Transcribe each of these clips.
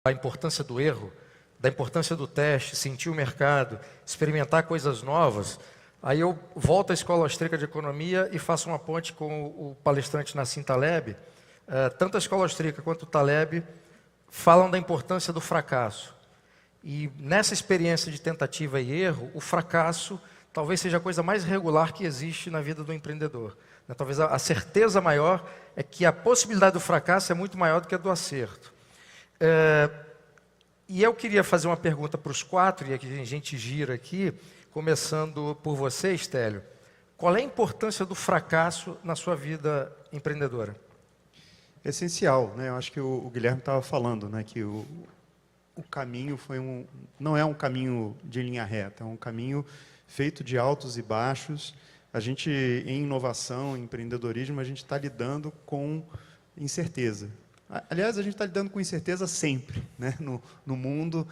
da importância do erro, da importância do teste, sentir o mercado, experimentar coisas novas, aí eu volto à Escola Austríaca de Economia e faço uma ponte com o palestrante Nassim Taleb. Tanto a Escola Austríaca quanto o Taleb falam da importância do fracasso. E nessa experiência de tentativa e erro, o fracasso talvez seja a coisa mais regular que existe na vida do empreendedor. Talvez a certeza maior é que a possibilidade do fracasso é muito maior do que a do acerto. E eu queria fazer uma pergunta para os quatro, e aqui a gente gira aqui, começando por você, Stélio. Qual é a importância do fracasso na sua vida empreendedora? Essencial, né? Eu acho que o Guilherme estava falando, né, que o caminho não é um caminho de linha reta, é um caminho feito de altos e baixos. A gente, em inovação, em empreendedorismo, a gente está lidando com incerteza. Aliás, a gente está lidando com incerteza sempre, né? No mundo,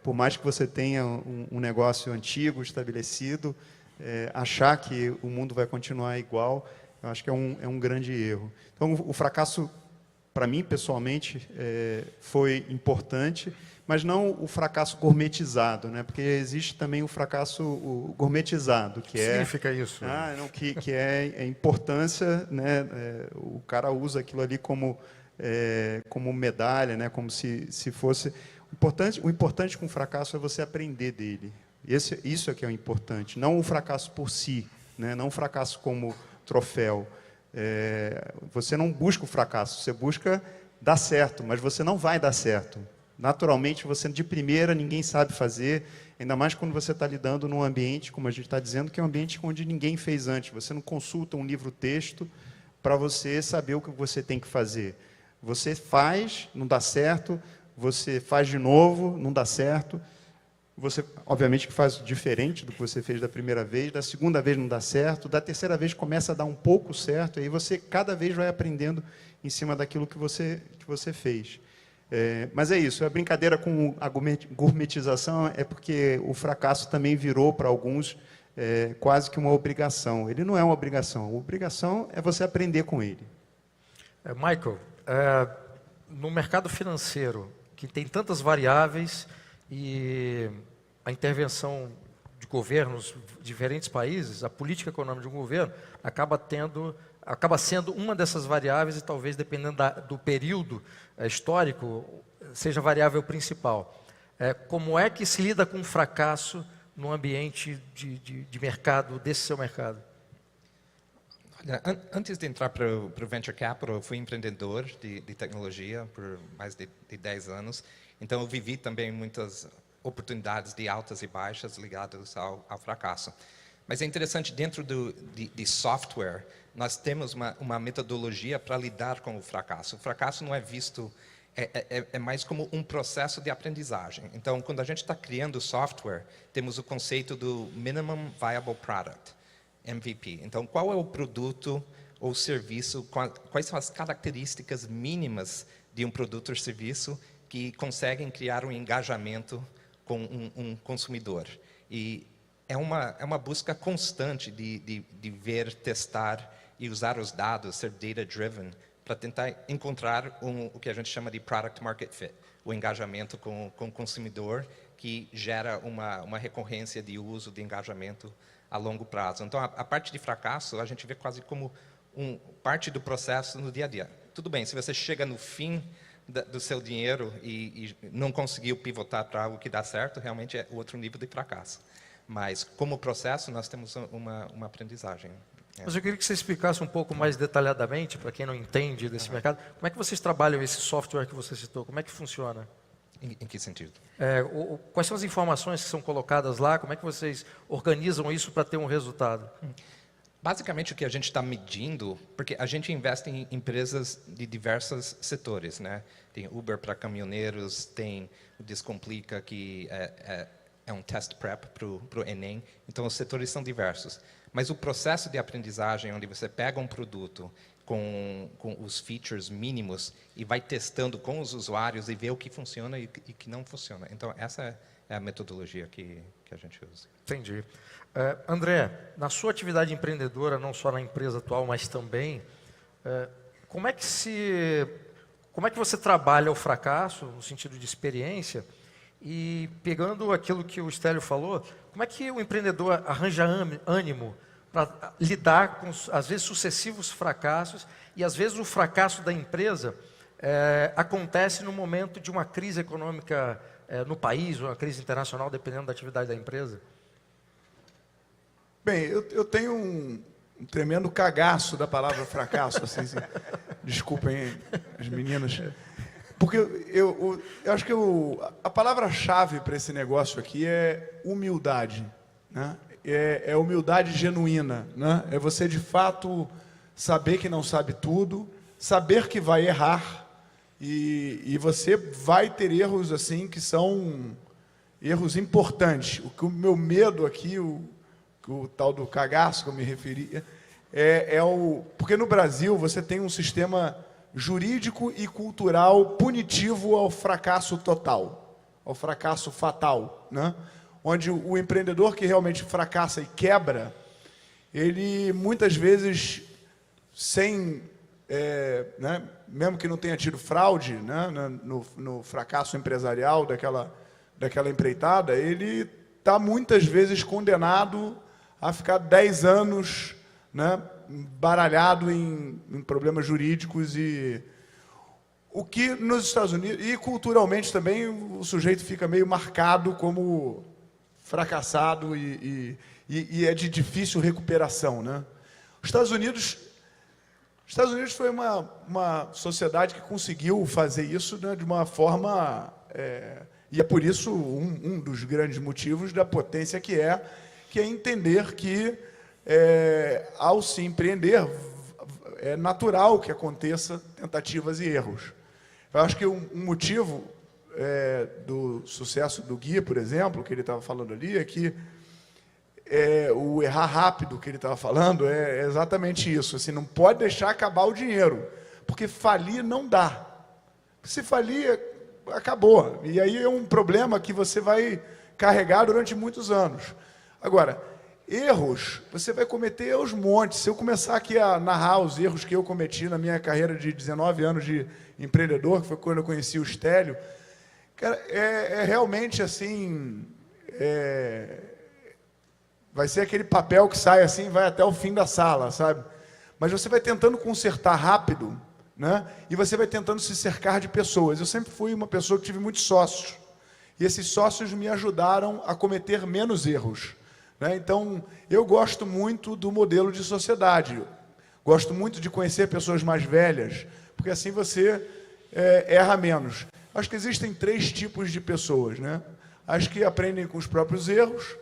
por mais que você tenha um negócio antigo, estabelecido, achar que o mundo vai continuar igual, eu acho que é um grande erro. Então, o fracasso, para mim, pessoalmente, foi importante, mas não o fracasso gourmetizado, né? Porque existe também o fracasso gourmetizado, que significa isso? Que é a importância, né? O cara usa aquilo ali como medalha, né? Como se fosse... O importante com o fracasso é você aprender dele. Isso é que é o importante, não o fracasso por si, né? Não o fracasso como troféu. Você não busca o fracasso, você busca dar certo, mas você não vai dar certo. Naturalmente, você de primeira ninguém sabe fazer, ainda mais quando você está lidando num ambiente, como a gente está dizendo, que é um ambiente onde ninguém fez antes. Você não consulta um livro-texto para você saber o que você tem que fazer. Você faz, não dá certo, você faz de novo, não dá certo. Você, obviamente, que faz diferente do que você fez da primeira vez, da segunda vez não dá certo, da terceira vez começa a dar um pouco certo, e aí você cada vez vai aprendendo em cima daquilo que você fez. Mas é isso, a brincadeira com a gourmetização é porque o fracasso também virou para alguns quase que uma obrigação. Ele não é uma obrigação, a obrigação é você aprender com ele. Michael, no mercado financeiro, que tem tantas variáveis e a intervenção de governos de diferentes países, a política econômica de um governo acaba sendo uma dessas variáveis e talvez, dependendo do período histórico, seja a variável principal. Como é que se lida com o fracasso no ambiente de mercado, desse seu mercado? Antes de entrar para o Venture Capital, eu fui empreendedor de tecnologia por mais de 10 anos. Então, eu vivi também muitas oportunidades de altas e baixas ligadas ao fracasso. Mas é interessante, dentro de software, nós temos uma metodologia para lidar com o fracasso. O fracasso não é visto, é mais como um processo de aprendizagem. Então, quando a gente está criando software, temos o conceito do Minimum Viable Product, MVP. Então, qual é o produto ou serviço, quais são as características mínimas de um produto ou serviço que conseguem criar um engajamento com um consumidor. E é uma busca constante de ver, testar e usar os dados, ser data-driven, para tentar encontrar o que a gente chama de product market fit, o engajamento com o consumidor, que gera uma recorrência de uso, de engajamento a longo prazo. Então, a parte de fracasso, a gente vê quase como parte do processo no dia a dia. Tudo bem, se você chega no fim do seu dinheiro e não conseguiu pivotar para algo que dá certo, realmente é outro nível de fracasso. Mas, como processo, nós temos uma aprendizagem. Mas eu queria que você explicasse um pouco mais detalhadamente, para quem não entende desse mercado, como é que vocês trabalham esse software que você citou? Como é que funciona? Em que sentido? Quais são as informações que são colocadas lá? Como é que vocês organizam isso para ter um resultado? Basicamente, o que a gente está medindo, porque a gente investe em empresas de diversos setores, né? Tem Uber para caminhoneiros, tem o Descomplica, que é um test prep para o Enem. Então, os setores são diversos. Mas o processo de aprendizagem, onde você pega um produto com os features mínimos e vai testando com os usuários e vê o que funciona e o que não funciona. Então, essa é a metodologia que a gente usa. Entendi. André, na sua atividade empreendedora, não só na empresa atual, mas também, como é que como é que você trabalha o fracasso, no sentido de experiência, e pegando aquilo que o Stélio falou, como é que o empreendedor arranja ânimo para lidar com, às vezes, sucessivos fracassos, e às vezes o fracasso da empresa acontece no momento de uma crise econômica no país, ou uma crise internacional, dependendo da atividade da empresa? Bem, eu tenho um tremendo cagaço da palavra fracasso, assim, desculpem as meninas, porque eu acho que a palavra-chave para esse negócio aqui é humildade, né? É humildade genuína, né? É você, de fato, saber que não sabe tudo, saber que vai errar, e você vai ter erros, assim, que são erros importantes. O meu medo aqui, o tal do cagaço que eu me referia, porque no Brasil você tem um sistema jurídico e cultural punitivo ao fracasso total, ao fracasso fatal, né? Onde o empreendedor que realmente fracassa e quebra, ele muitas vezes, sem, né, mesmo que não tenha tido fraude, né, no fracasso empresarial daquela empreitada, ele está muitas vezes condenado a ficar 10 anos, né, baralhado em problemas jurídicos, e o que nos Estados Unidos, e culturalmente também, o sujeito fica meio marcado como fracassado e é de difícil recuperação, né? Os Estados Unidos foi uma sociedade que conseguiu fazer isso, né, de uma forma, e é por isso um dos grandes motivos da potência que é entender que, ao se empreender, é natural que aconteça tentativas e erros. Eu acho que um motivo do sucesso do Gui, por exemplo, que ele estava falando ali, é que o errar rápido que ele estava falando é exatamente isso. Assim, não pode deixar acabar o dinheiro, porque falir não dá. Se falir, acabou. E aí é um problema que você vai carregar durante muitos anos. Agora, erros, você vai cometer aos montes. Se eu começar aqui a narrar os erros que eu cometi na minha carreira de 19 anos de empreendedor, que foi quando eu conheci o Stélio, cara, realmente assim, vai ser aquele papel que sai assim, vai até o fim da sala, sabe? Mas você vai tentando consertar rápido, né? E você vai tentando se cercar de pessoas. Eu sempre fui uma pessoa que tive muitos sócios, e esses sócios me ajudaram a cometer menos erros, né? Então, eu gosto muito do modelo de sociedade. Gosto muito de conhecer pessoas mais velhas, porque assim você erra menos. Acho que existem 3 tipos de pessoas, né? As que aprendem com os próprios erros,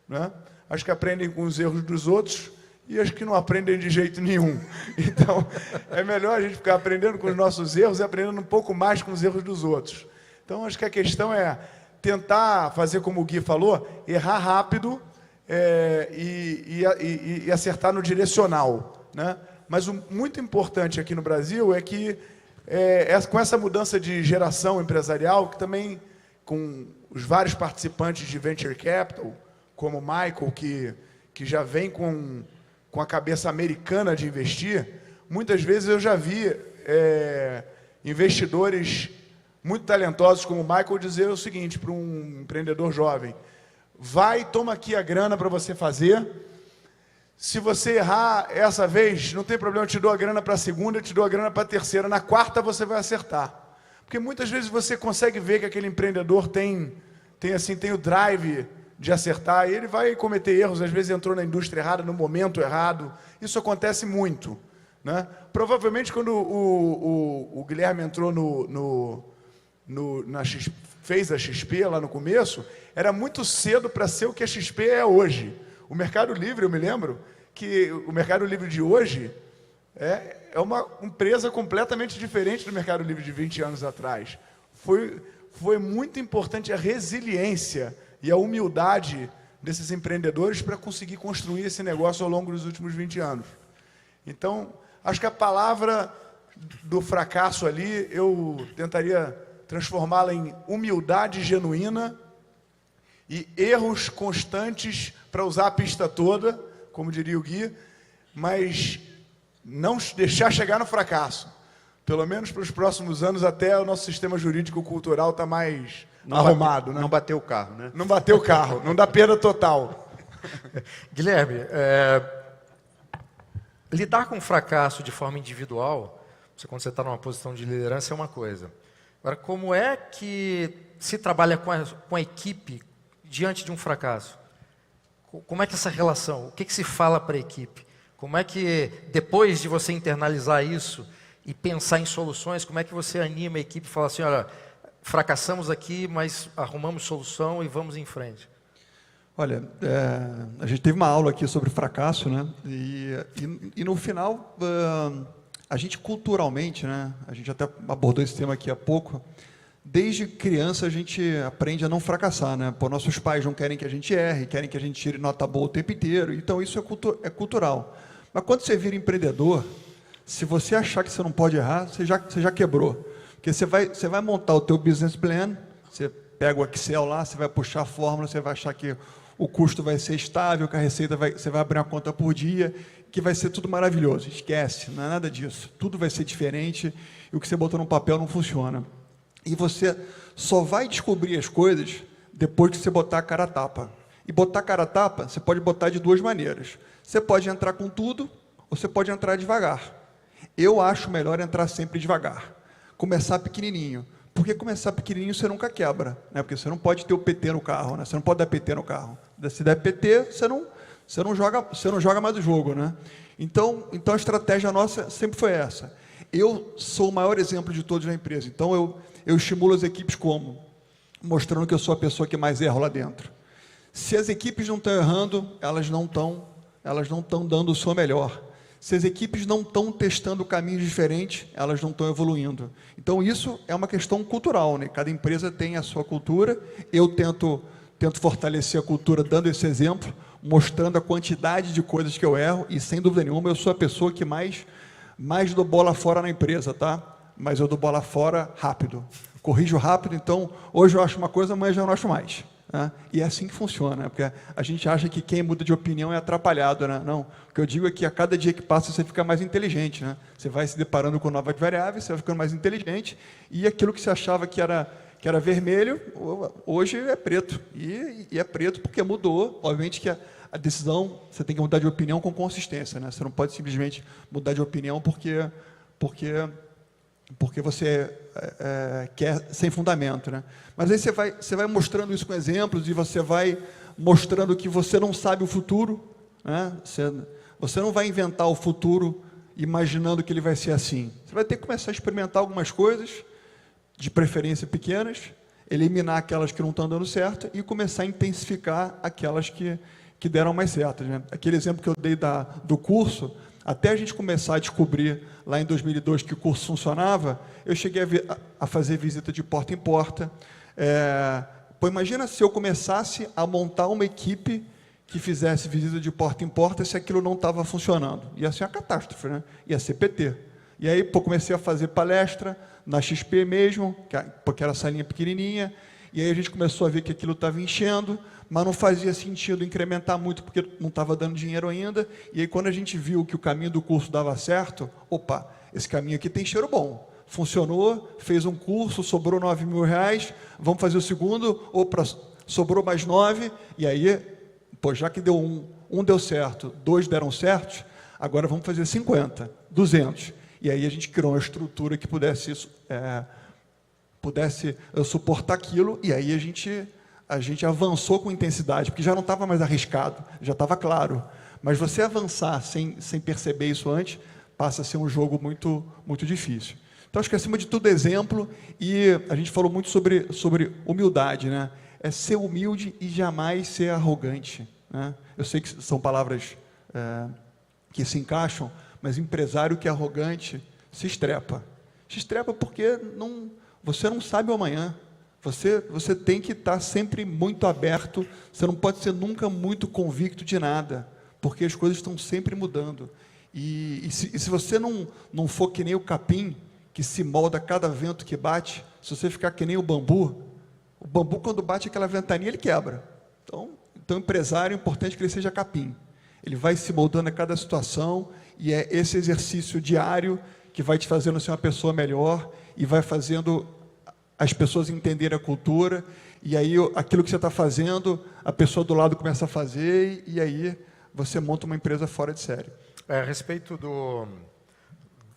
né? As que aprendem com os erros dos outros, e as que não aprendem de jeito nenhum. Então, é melhor a gente ficar aprendendo com os nossos erros e aprendendo um pouco mais com os erros dos outros. Então, acho que a questão é tentar fazer como o Gui falou, errar rápido, e acertar no direcional, né? Mas o muito importante aqui no Brasil é que, com essa mudança de geração empresarial, que também, com os vários participantes de Venture Capital, como o Michael, que já vem com a cabeça americana de investir, muitas vezes eu já vi investidores muito talentosos como o Michael dizer o seguinte para um empreendedor jovem: vai, toma aqui a grana para você fazer. Se você errar essa vez, não tem problema, eu te dou a grana para a segunda, eu te dou a grana para a terceira. Na quarta você vai acertar. Porque muitas vezes você consegue ver que aquele empreendedor tem o drive de acertar, e ele vai cometer erros, às vezes entrou na indústria errada, no momento errado. Isso acontece muito, né? Provavelmente quando o Guilherme entrou fez a XP lá no começo, era muito cedo para ser o que a XP é hoje. O Mercado Livre, eu me lembro que o Mercado Livre de hoje é uma empresa completamente diferente do Mercado Livre de 20 anos atrás. Foi muito importante a resiliência e a humildade desses empreendedores para conseguir construir esse negócio ao longo dos últimos 20 anos. Então, acho que a palavra do fracasso ali, eu tentaria transformá-la em humildade genuína e erros constantes para usar a pista toda, como diria o Gui, mas não deixar chegar no fracasso. Pelo menos para os próximos anos, até o nosso sistema jurídico-cultural está mais arrumado, né? Não bateu o carro, né? Não bateu o carro, não dá perda total. Guilherme, lidar com fracasso de forma individual, quando você está numa posição de liderança, é uma coisa. Agora, como é que se trabalha com a equipe diante de um fracasso? Como é que essa relação, o que se fala para a equipe? Como é que, depois de você internalizar isso e pensar em soluções, como é que você anima a equipe e fala assim, olha, fracassamos aqui, mas arrumamos solução e vamos em frente? Olha, a gente teve uma aula aqui sobre fracasso, né? E no final, a gente culturalmente, né? A gente até abordou esse tema aqui há pouco. Desde criança a gente aprende a não fracassar, né? Pô, nossos pais não querem que a gente erre, querem que a gente tire nota boa o tempo inteiro. Então isso é cultural. Mas quando você vira empreendedor, se você achar que você não pode errar, você já quebrou. Porque você vai montar o teu business plan, você pega o Excel lá, você vai puxar a fórmula, você vai achar que o custo vai ser estável, que a receita você vai abrir uma conta por dia, que vai ser tudo maravilhoso. Esquece, não é nada disso. Tudo vai ser diferente e o que você botou no papel não funciona. E você só vai descobrir as coisas depois que você botar a cara a tapa. E botar a cara a tapa, você pode botar de duas maneiras. Você pode entrar com tudo, ou você pode entrar devagar. Eu acho melhor entrar sempre devagar. Começar pequenininho. Porque começar pequenininho você nunca quebra, né? Porque você não pode ter o PT no carro, né? Você não pode dar PT no carro. Se der PT, você não joga mais o jogo, né? Então a estratégia nossa sempre foi essa. Eu sou o maior exemplo de todos na empresa. Então eu estimulo as equipes como? Mostrando que eu sou a pessoa que mais erra lá dentro. Se as equipes não estão errando, elas não estão dando o seu melhor. Se as equipes não estão testando caminhos diferentes, elas não estão evoluindo. Então, isso é uma questão cultural, né? Cada empresa tem a sua cultura. Eu tento fortalecer a cultura dando esse exemplo, mostrando a quantidade de coisas que eu erro, e, sem dúvida nenhuma, eu sou a pessoa que mais dou bola fora na empresa, tá? Mas eu dou bola fora rápido. Corrijo rápido, então, hoje eu acho uma coisa, amanhã já não acho mais. Né? E é assim que funciona, né? Porque a gente acha que quem muda de opinião é atrapalhado, né? Não, o que eu digo é que a cada dia que passa você fica mais inteligente, né? Você vai se deparando com novas variáveis, você vai ficando mais inteligente, e aquilo que você achava que era vermelho, hoje é preto. E é preto porque mudou. Obviamente que a decisão, você tem que mudar de opinião com consistência, né? Você não pode simplesmente mudar de opinião porque você quer sem fundamento, né? Mas aí você vai mostrando isso com exemplos e você vai mostrando que você não sabe o futuro, né? Você não vai inventar o futuro imaginando que ele vai ser assim. Você vai ter que começar a experimentar algumas coisas, de preferência pequenas, eliminar aquelas que não estão dando certo e começar a intensificar aquelas que deram mais certo, né? Aquele exemplo que eu dei do curso, até a gente começar a descobrir, lá em 2002, que o curso funcionava, eu cheguei a fazer visita de porta em porta. Imagina se eu começasse a montar uma equipe que fizesse visita de porta em porta se aquilo não estava funcionando. Ia ser uma catástrofe, né? Ia ser PT. E aí comecei a fazer palestra na XP mesmo, porque era salinha pequenininha, e aí a gente começou a ver que aquilo estava enchendo, mas não fazia sentido incrementar muito, porque não estava dando dinheiro ainda. E aí, quando a gente viu que o caminho do curso dava certo, opa, esse caminho aqui tem cheiro bom. Funcionou, fez um curso, sobrou R$9.000, vamos fazer o segundo, opa, sobrou mais 9, e aí, já que deu um deu certo, 2 deram certo, agora vamos fazer 50, 200. E aí a gente criou uma estrutura que pudesse suportar aquilo, e aí a gente avançou com intensidade, porque já não estava mais arriscado, já estava claro. Mas você avançar sem perceber isso antes, passa a ser um jogo muito, muito difícil. Então, acho que, acima de tudo, exemplo, e a gente falou muito sobre humildade, né? É ser humilde e jamais ser arrogante, né? Eu sei que são palavras que se encaixam, mas empresário que é arrogante se estrepa. Se estrepa porque você não sabe o amanhã. Você tem que estar sempre muito aberto, você não pode ser nunca muito convicto de nada, porque as coisas estão sempre mudando. E se você não for que nem o capim, que se molda a cada vento que bate, se você ficar que nem o bambu, quando bate aquela ventania, ele quebra. Então o empresário, é importante que ele seja capim. Ele vai se moldando a cada situação, e é esse exercício diário que vai te fazendo ser uma pessoa melhor e vai fazendo as pessoas entenderem a cultura, e aí aquilo que você está fazendo, a pessoa do lado começa a fazer, e aí você monta uma empresa fora de série. A respeito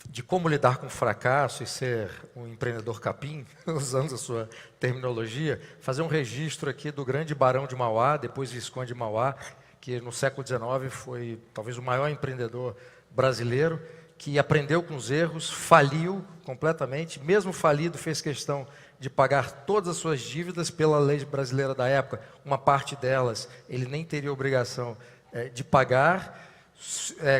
de como lidar com o fracasso e ser um empreendedor capim, usando a sua terminologia, fazer um registro aqui do grande Barão de Mauá, depois Visconde de Mauá, que no século XIX foi talvez o maior empreendedor brasileiro, que aprendeu com os erros, faliu completamente, mesmo falido, fez questão de pagar todas as suas dívidas pela lei brasileira da época. Uma parte delas ele nem teria obrigação de pagar,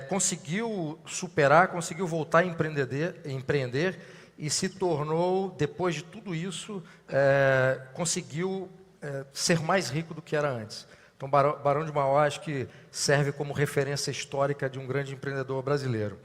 conseguiu superar, conseguiu voltar a empreender e se tornou, depois de tudo isso, conseguiu ser mais rico do que era antes. Então, Barão de Mauá acho que serve como referência histórica de um grande empreendedor brasileiro.